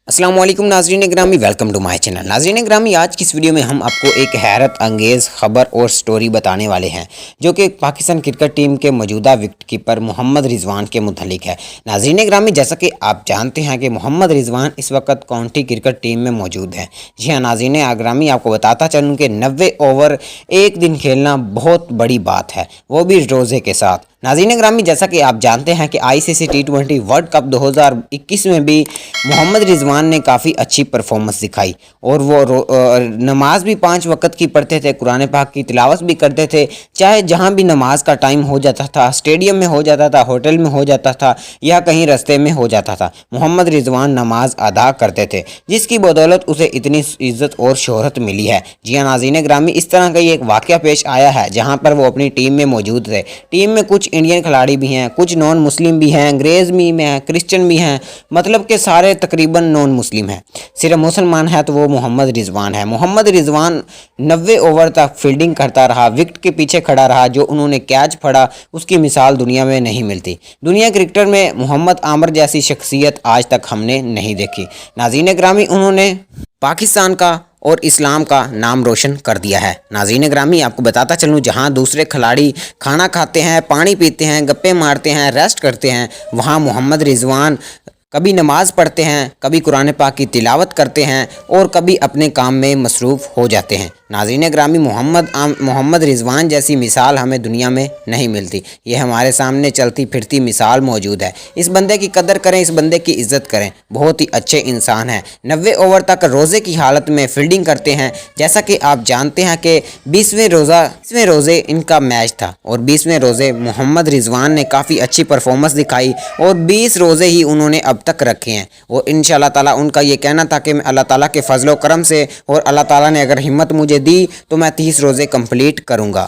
अस्सलाम वालेकुम नाज़रीन ग्रामी, वेलकम टू माय चैनल। नाज़रीन ग्रामी, आज की इस वीडियो में हम आपको एक हैरत अंगेज़ ख़बर और स्टोरी बताने वाले हैं जो कि पाकिस्तान क्रिकेट टीम के मौजूदा विकेट कीपर मोहम्मद रिजवान के मुतालिक है। नाज़रीन ग्रामी, जैसा कि आप जानते हैं कि मोहम्मद रिजवान इस वक्त काउंटी क्रिकेट टीम में मौजूद है। जी हाँ नाज़रीन ग्रामी, आपको बताता चलूँ कि 90 ओवर एक दिन खेलना बहुत बड़ी बात है, वो भी रोज़े के साथ। नाज़रीन ग्रामी, जैसा कि आप जानते हैं कि ICC T20 वर्ल्ड कप 2021 में भी मोहम्मद रिजवान ने काफ़ी अच्छी परफॉर्मेंस दिखाई और वो नमाज भी 5 वक्त की पढ़ते थे, कुरान पाक की तिलावत भी करते थे। चाहे जहां भी नमाज का टाइम हो जाता था, स्टेडियम में हो जाता था, होटल में हो जाता था या कहीं रास्ते में हो जाता था, मोहम्मद रिजवान नमाज अदा करते थे, जिसकी बदौलत उसे इतनी इज्जत और शोहरत मिली है। जी हाँ नाज़रीन ग्रामी, इस तरह का ये एक वाक़या पेश आया है जहाँ पर वो अपनी टीम में मौजूद थे। टीम में कुछ इंडियन खिलाड़ी भी हैं, कुछ नॉन मुस्लिम भी हैं, अंग्रेज़ भी हैं, क्रिश्चियन भी हैं, मतलब कि सारे तकरीबन नॉन मुस्लिम है। सिर्फ मुसलमान है तो वो मोहम्मद रिजवान है। मोहम्मद रिजवान 90 ओवर तक फील्डिंग करता रहा, विकेट के पीछे खड़ा रहा, जो उन्होंने कैच फड़ा उसकी मिसाल दुनिया में नहीं मिलती। दुनिया क्रिकेट में मोहम्मद आमर जैसी शख्सियत आज तक हमने नहीं देखी। नाज़रीन ग्रामी, उन्होंने पाकिस्तान का और इस्लाम का नाम रोशन कर दिया है। नाज़रीन ग्रामी, आपको बताता चलूँ, जहाँ दूसरे खिलाड़ी खाना खाते हैं, पानी पीते हैं, गप्पे मारते हैं, रेस्ट करते हैं, वहाँ मोहम्मद रिजवान कभी नमाज़ पढ़ते हैं, कभी कुरान पाक की तिलावत करते हैं और कभी अपने काम में मसरूफ़ हो जाते हैं। नाज़रीन ग्रामी, मोहम्मद रिजवान जैसी मिसाल हमें दुनिया में नहीं मिलती। ये हमारे सामने चलती फिरती मिसाल मौजूद है। इस बंदे की कदर करें, इस बंदे की इज़्ज़त करें, बहुत ही अच्छे इंसान हैं। 90 ओवर तक रोज़े की हालत में फील्डिंग करते हैं। जैसा कि आप जानते हैं कि 20वें रोज़े इनका मैच था और 20वें रोज़े मोहम्मद रिजवान ने काफ़ी अच्छी परफॉर्मेंस दिखाई और 20 रोज़े ही उन्होंने अब तक रखे हैं। और इंशाअल्लाह ताला उनका ये कहना था कि मैं अल्लाह ताला के फजलो करम से और अल्लाह ताला ने अगर हिम्मत मुझे दी तो मैं 30 रोज़े कंप्लीट करूँगा।